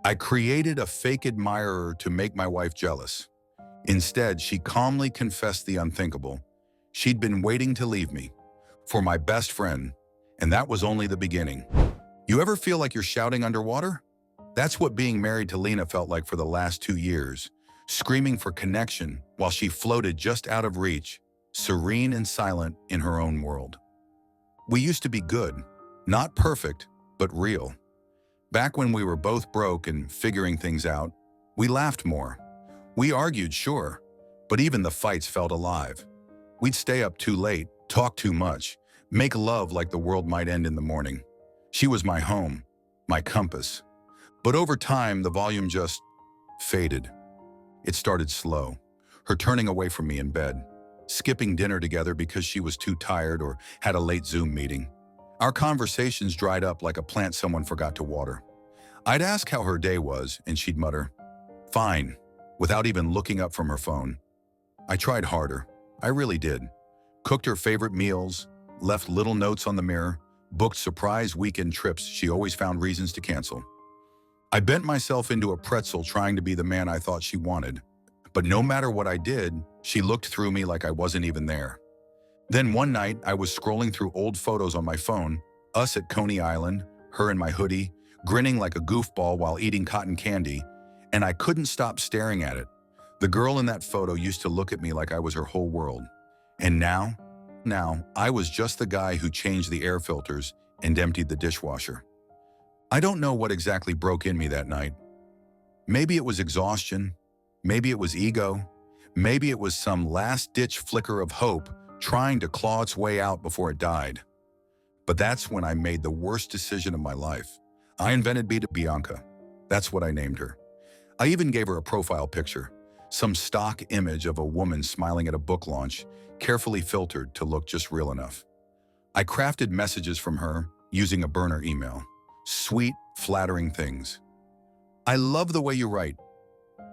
I created a fake admirer to make my wife jealous. Instead, she calmly confessed the unthinkable. She'd been waiting to leave me for my best friend, and that was only the beginning. You ever feel like you're shouting underwater? That's what being married to Lena felt like for the last 2 years, screaming for connection while she floated just out of reach, serene and silent in her own world. We used to be good, not perfect, but real. Back when we were both broke and figuring things out, we laughed more. We argued, sure, but even the fights felt alive. We'd stay up too late, talk too much, make love like the world might end in the morning. She was my home, my compass. But over time, the volume just faded. It started slow, her turning away from me in bed, skipping dinner together because she was too tired or had a late Zoom meeting. Our conversations dried up like a plant someone forgot to water. I'd ask how her day was, and she'd mutter, "Fine," without even looking up from her phone. I tried harder. I really did. Cooked her favorite meals, left little notes on the mirror, booked surprise weekend trips she always found reasons to cancel. I bent myself into a pretzel trying to be the man I thought she wanted. But no matter what I did, she looked through me like I wasn't even there. Then one night, I was scrolling through old photos on my phone, us at Coney Island, her in my hoodie, grinning like a goofball while eating cotton candy, and I couldn't stop staring at it. The girl in that photo used to look at me like I was her whole world. And now, I was just the guy who changed the air filters and emptied the dishwasher. I don't know what exactly broke in me that night. Maybe it was exhaustion, maybe it was ego, maybe it was some last-ditch flicker of hope trying to claw its way out before it died. But that's when I made the worst decision of my life. I invented Bianca. That's what I named her. I even gave her a profile picture, some stock image of a woman smiling at a book launch, carefully filtered to look just real enough. I crafted messages from her using a burner email. Sweet, flattering things. "I love the way you write.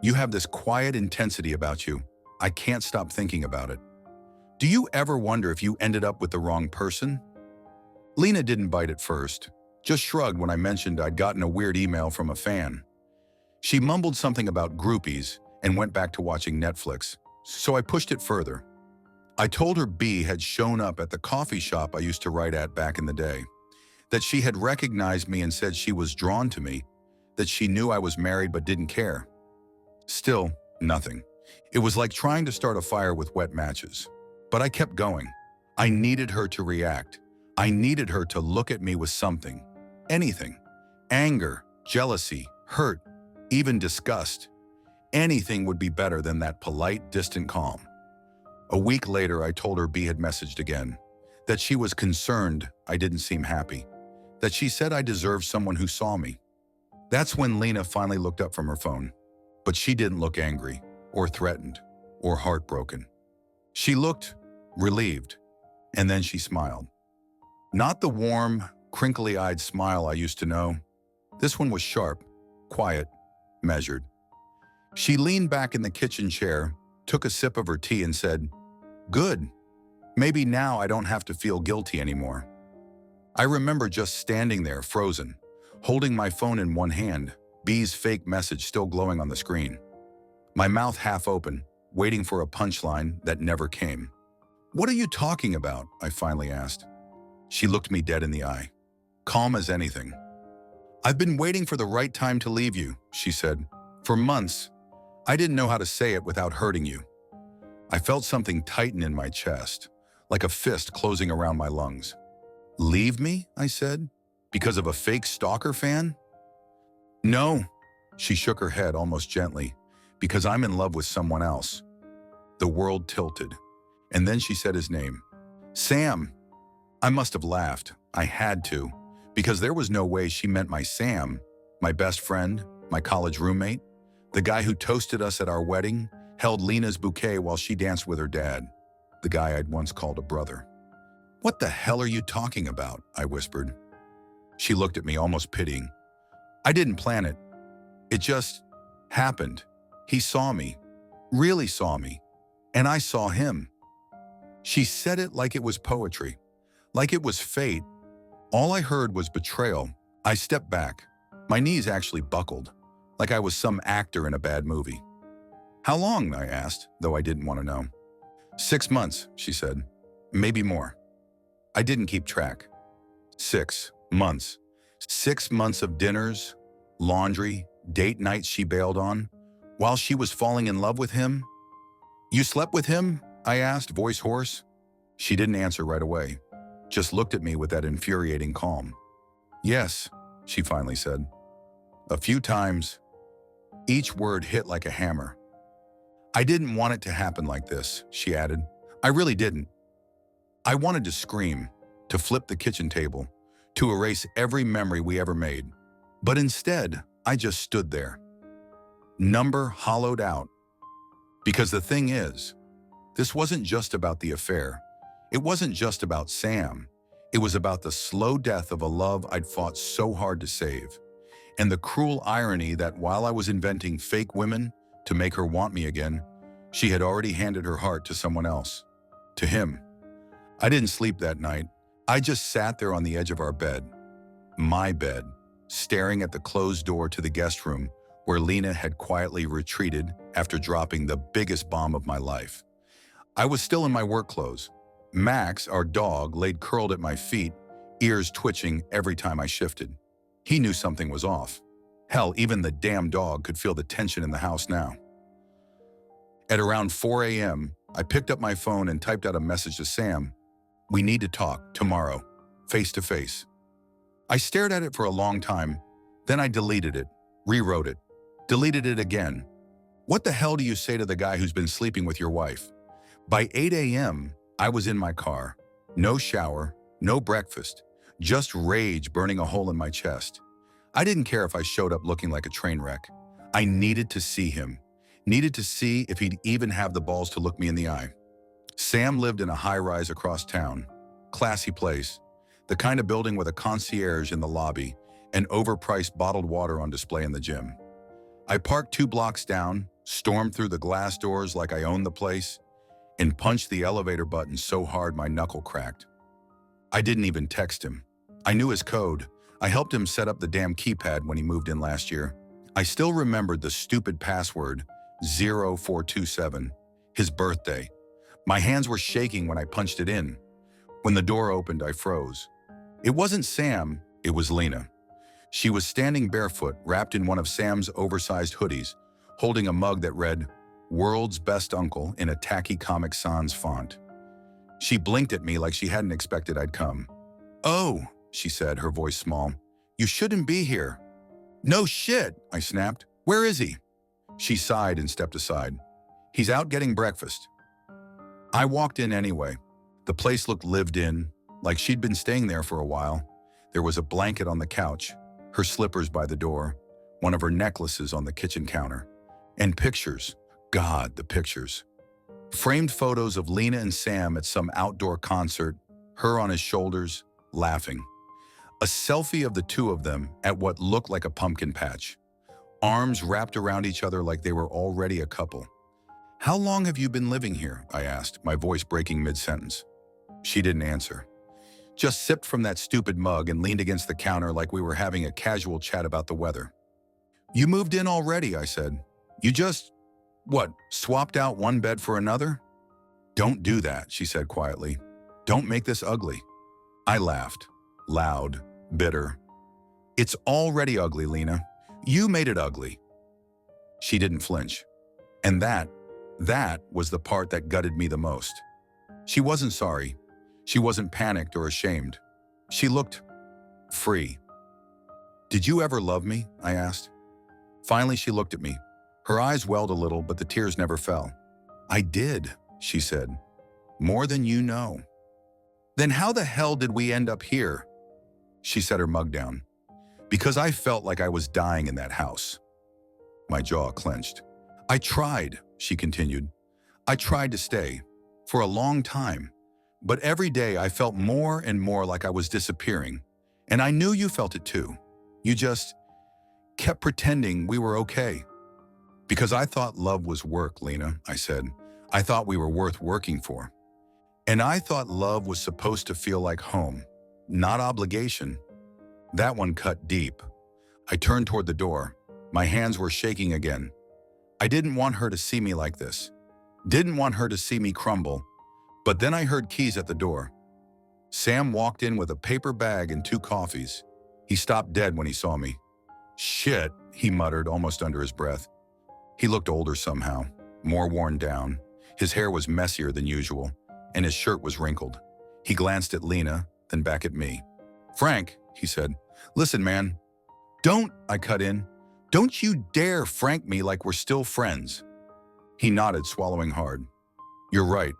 You have this quiet intensity about you. I can't stop thinking about it. Do you ever wonder if you ended up with the wrong person?" Lena didn't bite at first, just shrugged when I mentioned I'd gotten a weird email from a fan. She mumbled something about groupies and went back to watching Netflix, so I pushed it further. I told her B had shown up at the coffee shop I used to write at back in the day, that she had recognized me and said she was drawn to me, that she knew I was married but didn't care. Still, nothing. It was like trying to start a fire with wet matches. But I kept going. I needed her to react. I needed her to look at me with something. Anything. Anger, jealousy, hurt, even disgust. Anything would be better than that polite, distant calm. A week later, I told her B had messaged again, that she was concerned I didn't seem happy, that she said I deserved someone who saw me. That's when Lena finally looked up from her phone, but she didn't look angry, or threatened, or heartbroken. She looked relieved, and then she smiled. Not the warm, crinkly-eyed smile I used to know. This one was sharp, quiet, measured. She leaned back in the kitchen chair, took a sip of her tea and said, "Good. Maybe now I don't have to feel guilty anymore." I remember just standing there, frozen, holding my phone in one hand, B's fake message still glowing on the screen. My mouth half open, waiting for a punchline that never came. "What are you talking about?" I finally asked. She looked me dead in the eye, calm as anything. "I've been waiting for the right time to leave you," she said. "For months. I didn't know how to say it without hurting you." I felt something tighten in my chest, like a fist closing around my lungs. "Leave me?" I said. "Because of a fake stalker fan?" "No," she shook her head almost gently, "because I'm in love with someone else." The world tilted, and then she said his name. "Sam." I must have laughed. I had to, because there was no way she meant my Sam, my best friend, my college roommate, the guy who toasted us at our wedding, held Lena's bouquet while she danced with her dad, the guy I'd once called a brother. "What the hell are you talking about?" I whispered. She looked at me, almost pitying. "I didn't plan it. It just happened. He saw me, really saw me, and I saw him." She said it like it was poetry, like it was fate. All I heard was betrayal. I stepped back. My knees actually buckled. like I was some actor in a bad movie. How long? I asked, though I didn't want to know. 6 months, she said. Maybe more. I didn't keep track. 6 months. 6 months of dinners, laundry, date nights she bailed on, while she was falling in love with him. You slept with him? I asked, voice hoarse. She didn't answer right away, just looked at me with that infuriating calm. Yes, she finally said. A few times. Each word hit like a hammer. I didn't want it to happen like this, she added. I really didn't. I wanted to scream, to flip the kitchen table, to erase every memory we ever made. But instead, I just stood there. Number hollowed out. Because the thing is, this wasn't just about the affair. It wasn't just about Sam. It was about the slow death of a love I'd fought so hard to save. And the cruel irony that while I was inventing fake women to make her want me again, she had already handed her heart to someone else. To him. I didn't sleep that night. I just sat there on the edge of our bed. My bed, staring at the closed door to the guest room where Lena had quietly retreated after dropping the biggest bomb of my life. I was still in my work clothes. Max, our dog, laid curled at my feet, ears twitching every time I shifted. He knew something was off. Hell, even the damn dog could feel the tension in the house now. At around 4 a.m., I picked up my phone and typed out a message to Sam. We need to talk, tomorrow, face to face. I stared at it for a long time, then I deleted it, rewrote it, deleted it again. What the hell do you say to the guy who's been sleeping with your wife? By 8 a.m., I was in my car. No shower, no breakfast, just rage burning a hole in my chest. I didn't care if I showed up looking like a train wreck. I needed to see him. Needed to see if he'd even have the balls to look me in the eye. Sam lived in a high-rise across town. Classy place. The kind of building with a concierge in the lobby and overpriced bottled water on display in the gym. I parked 2 blocks down, stormed through the glass doors like I owned the place, and punched the elevator button so hard my knuckle cracked. I didn't even text him. I knew his code. I helped him set up the damn keypad when he moved in last year. I still remembered the stupid password, 0427, his birthday. My hands were shaking when I punched it in. When the door opened, I froze. It wasn't Sam, it was Lena. She was standing barefoot, wrapped in one of Sam's oversized hoodies, holding a mug that read, World's Best Uncle in a tacky Comic Sans font. She blinked at me like she hadn't expected I'd come. Oh, she said, her voice small. You shouldn't be here. No shit, I snapped. Where is he? She sighed and stepped aside. He's out getting breakfast. I walked in anyway. The place looked lived in, like she'd been staying there for a while. There was a blanket on the couch, her slippers by the door, one of her necklaces on the kitchen counter, and pictures. God, the pictures. Framed photos of Lena and Sam at some outdoor concert, her on his shoulders, laughing. A selfie of the two of them at what looked like a pumpkin patch. Arms wrapped around each other like they were already a couple. How long have you been living here? I asked, my voice breaking mid-sentence. She didn't answer. Just sipped from that stupid mug and leaned against the counter like we were having a casual chat about the weather. You moved in already, I said. You just, swapped out one bed for another? Don't do that, she said quietly. Don't make this ugly. I laughed, loud, bitter. It's already ugly, Lena. You made it ugly. She didn't flinch. And that was the part that gutted me the most. She wasn't sorry. She wasn't panicked or ashamed. She looked free. Did you ever love me? I asked. Finally, she looked at me. Her eyes welled a little, but the tears never fell. I did, she said. More than you know. Then how the hell did we end up here? She set her mug down. Because I felt like I was dying in that house. My jaw clenched. I tried, she continued. I tried to stay, for a long time. But every day I felt more and more like I was disappearing. And I knew you felt it too. You just kept pretending we were okay. Because I thought love was work, Lena, I said. I thought we were worth working for. And I thought love was supposed to feel like home, not obligation. That one cut deep. I turned toward the door, My hands were shaking again. I didn't want her to see me like this. Didn't want her to see me crumble. But then I heard keys at the door. Sam walked in with a paper bag and 2 coffees. He stopped dead when he saw me. "Shit," he muttered almost under his breath. He looked older somehow, more worn down. His hair was messier than usual, and his shirt was wrinkled. He glanced at Lena, then back at me. "Frank," he said, "listen, man." "Don't," I cut in. "Don't you dare Frank me like we're still friends." He nodded, swallowing hard. "You're right.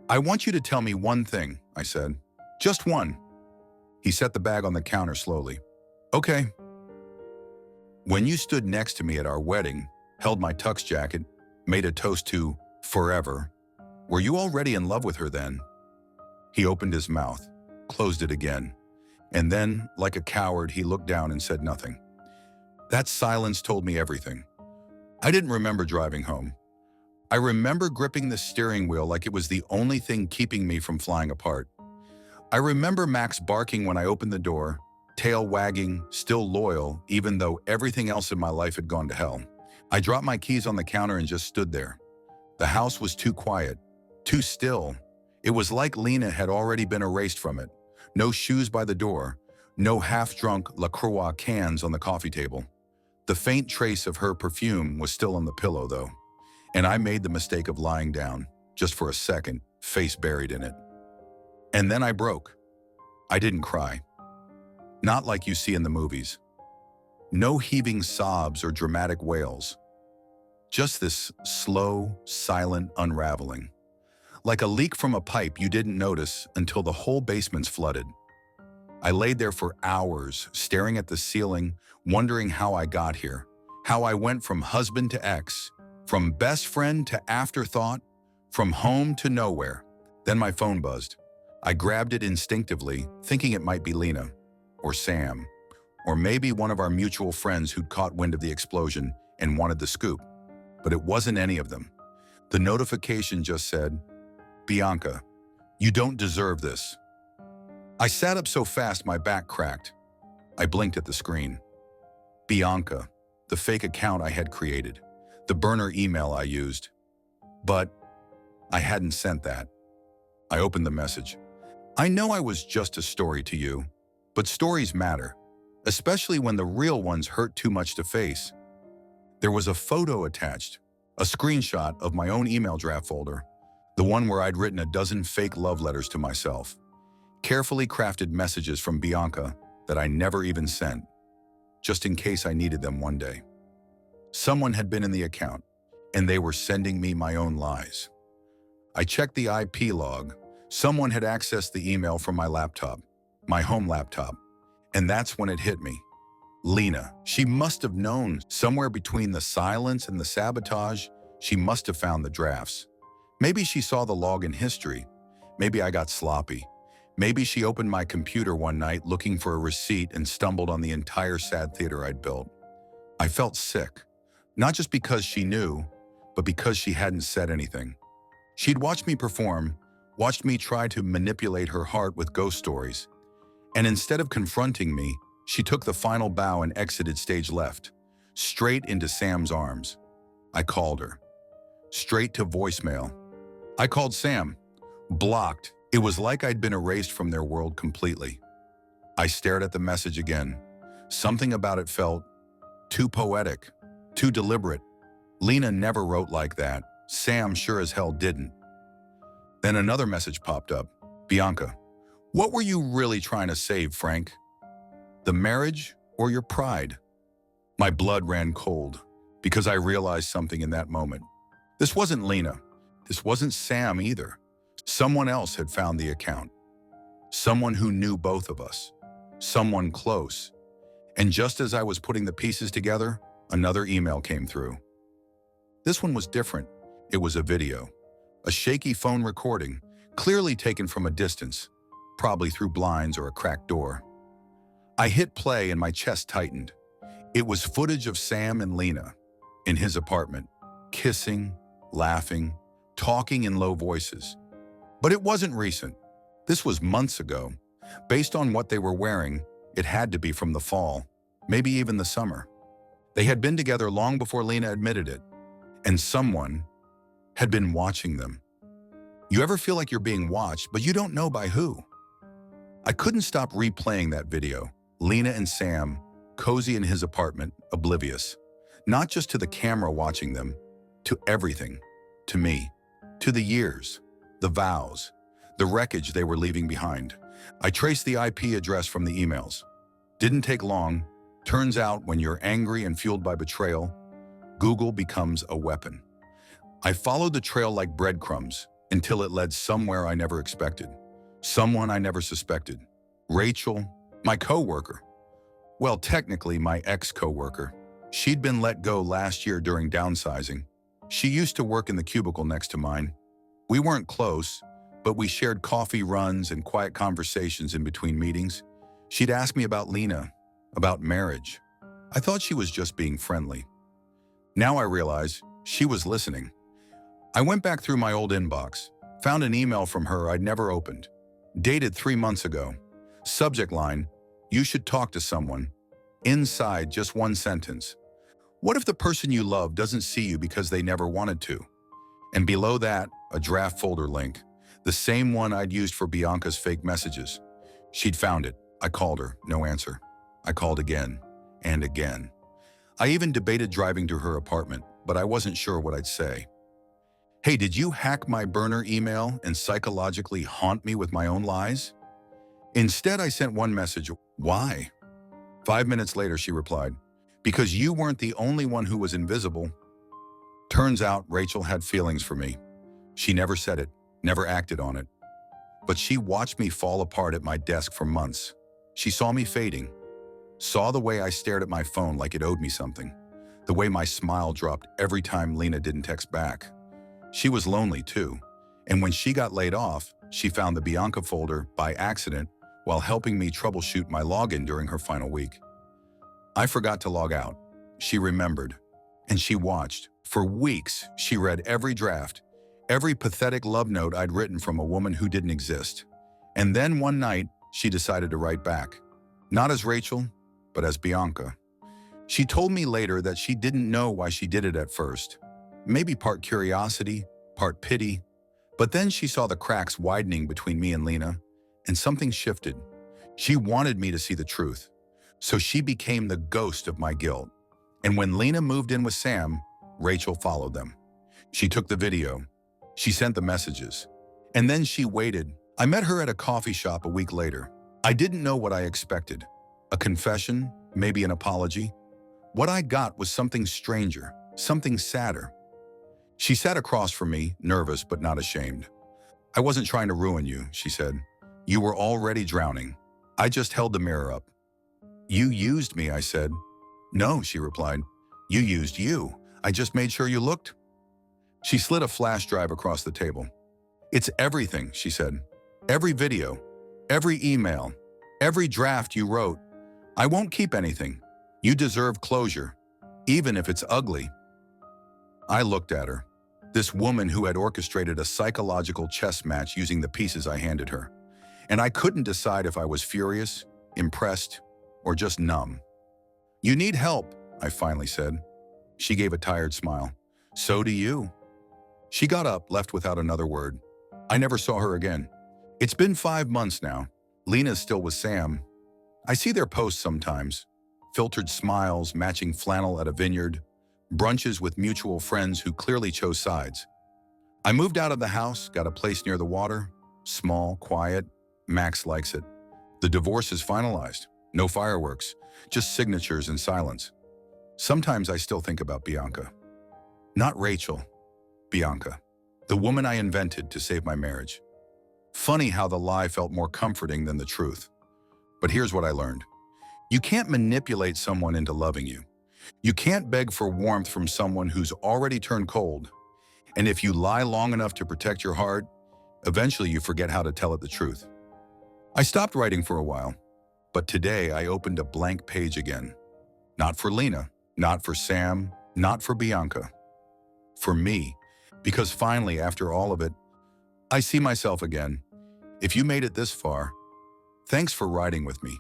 I want you to tell me one thing," I said. "Just one." He set the bag on the counter slowly. "Okay. When you stood next to me at our wedding, held my tux jacket, made a toast to forever, were you already in love with her then?" He opened his mouth, closed it again, and then, like a coward, he looked down and said nothing. That silence told me everything. I didn't remember driving home. I remember gripping the steering wheel like it was the only thing keeping me from flying apart. I remember Max barking when I opened the door, tail wagging, still loyal, even though everything else in my life had gone to hell. I dropped my keys on the counter and just stood there. The house was too quiet, too still. It was like Lena had already been erased from it. No shoes by the door, no half-drunk La Croix cans on the coffee table. The faint trace of her perfume was still on the pillow, though, and I made the mistake of lying down, just for a second, face buried in it. And then I broke. I didn't cry. Not like you see in the movies. No heaving sobs or dramatic wails. Just this slow, silent unraveling. Like a leak from a pipe you didn't notice until the whole basement's flooded. I laid there for hours, staring at the ceiling, wondering how I got here, how I went from husband to ex, from best friend to afterthought, from home to nowhere. Then my phone buzzed. I grabbed it instinctively, thinking it might be Lena, or Sam, or maybe one of our mutual friends who'd caught wind of the explosion and wanted the scoop. But it wasn't any of them. The notification just said, "Bianca, you don't deserve this." I sat up so fast my back cracked. I blinked at the screen. Bianca, the fake account I had created, the burner email I used. But I hadn't sent that. I opened the message. I know I was just a story to you, but stories matter, especially when the real ones hurt too much to face. There was a photo attached, a screenshot of my own email draft folder, the one where I'd written a dozen fake love letters to myself. Carefully crafted messages from Bianca that I never even sent, just in case I needed them one day. Someone had been in the account, and they were sending me my own lies. I checked the IP log. Someone had accessed the email from my laptop, my home laptop, and that's when it hit me. Lena, she must have known. Somewhere between the silence and the sabotage, she must have found the drafts. Maybe she saw the login history. Maybe I got sloppy. Maybe she opened my computer one night looking for a receipt and stumbled on the entire sad theater I'd built. I felt sick, not just because she knew, but because she hadn't said anything. She'd watched me perform, watched me try to manipulate her heart with ghost stories. And instead of confronting me, she took the final bow and exited stage left, straight into Sam's arms. I called her. Straight to voicemail. I called Sam. Blocked. It was like I'd been erased from their world completely. I stared at the message again. Something about it felt too poetic, too deliberate. Lena never wrote like that. Sam sure as hell didn't. Then another message popped up. Bianca, what were you really trying to save, Frank? The marriage or your pride? My blood ran cold because I realized something in that moment. This wasn't Lena. This wasn't Sam either. Someone else had found the account. Someone who knew both of us. Someone close. And just as I was putting the pieces together, another email came through. This one was different. It was a video. A shaky phone recording, clearly taken from a distance, probably through blinds or a cracked door. I hit play and my chest tightened. It was footage of Sam and Lena in his apartment, kissing, laughing, talking in low voices. But it wasn't recent. This was months ago. Based on what they were wearing, it had to be from the fall, maybe even the summer. They had been together long before Lena admitted it, and someone had been watching them. You ever feel like you're being watched, but you don't know by who? I couldn't stop replaying that video. Lena and Sam, cozy in his apartment, oblivious. Not just to the camera watching them, to everything. To me. To the years. The vows. The wreckage they were leaving behind. I traced the IP address from the emails. Didn't take long. Turns out when you're angry and fueled by betrayal, Google becomes a weapon. I followed the trail like breadcrumbs until it led somewhere I never expected. Someone I never suspected. Rachel, my coworker. Well, technically my ex-coworker. She'd been let go last year during downsizing. She used to work in the cubicle next to mine. We weren't close, but we shared coffee runs and quiet conversations in between meetings. She'd ask me about Lena, about marriage. I thought she was just being friendly. Now I realize she was listening. I went back through my old inbox, found an email from her I'd never opened. Dated 3 months ago. Subject line, you should talk to someone. Inside, just one sentence. What if the person you love doesn't see you because they never wanted to? And below that, a draft folder link, the same one I'd used for Bianca's fake messages. She'd found it. I called her, no answer. I called again and again. I even debated driving to her apartment, but I wasn't sure what I'd say. Hey, did you hack my burner email and psychologically haunt me with my own lies? Instead, I sent one message. Why? 5 minutes later, she replied, because you weren't the only one who was invisible. Turns out Rachel had feelings for me. She never said it, never acted on it. But she watched me fall apart at my desk for months. She saw me fading, saw the way I stared at my phone like it owed me something, the way my smile dropped every time Lena didn't text back. She was lonely too, and when she got laid off, she found the Bianca folder by accident while helping me troubleshoot my login during her final week. I forgot to log out. She remembered, and she watched. For weeks, she read every draft, every pathetic love note I'd written from a woman who didn't exist. And then one night, she decided to write back. Not as Rachel, but as Bianca. She told me later that she didn't know why she did it at first. Maybe part curiosity, part pity. But then she saw the cracks widening between me and Lena, and something shifted. She wanted me to see the truth. So she became the ghost of my guilt. And when Lena moved in with Sam, Rachel followed them. She took the video. She sent the messages. And then she waited. I met her at a coffee shop a week later. I didn't know what I expected. A confession, maybe an apology. What I got was something stranger, something sadder. She sat across from me, nervous but not ashamed. I wasn't trying to ruin you, she said. You were already drowning. I just held the mirror up. You used me, I said. No, she replied. You used you. I just made sure you looked. She slid a flash drive across the table. It's everything, she said. Every video, every email, every draft you wrote. I won't keep anything. You deserve closure, even if it's ugly. I looked at her, this woman who had orchestrated a psychological chess match using the pieces I handed her. And I couldn't decide if I was furious, impressed, or just numb. You need help, I finally said. She gave a tired smile. So do you. She got up, left without another word. I never saw her again. It's been 5 months now. Lena's still with Sam. I see their posts sometimes. Filtered smiles, matching flannel at a vineyard, brunches with mutual friends who clearly chose sides. I moved out of the house, got a place near the water. Small, quiet. Max likes it. The divorce is finalized. No fireworks, just signatures and silence. Sometimes I still think about Bianca. Not Rachel, Bianca. The woman I invented to save my marriage. Funny how the lie felt more comforting than the truth. But here's what I learned. You can't manipulate someone into loving you. You can't beg for warmth from someone who's already turned cold. And if you lie long enough to protect your heart, eventually you forget how to tell it the truth. I stopped writing for a while, but today I opened a blank page again. Not for Lena, not for Sam, not for Bianca. For me, because finally, after all of it, I see myself again. If you made it this far, thanks for riding with me.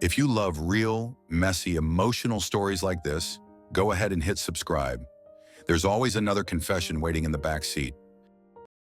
If you love real, messy, emotional stories like this, go ahead and hit subscribe. There's always another confession waiting in the back seat.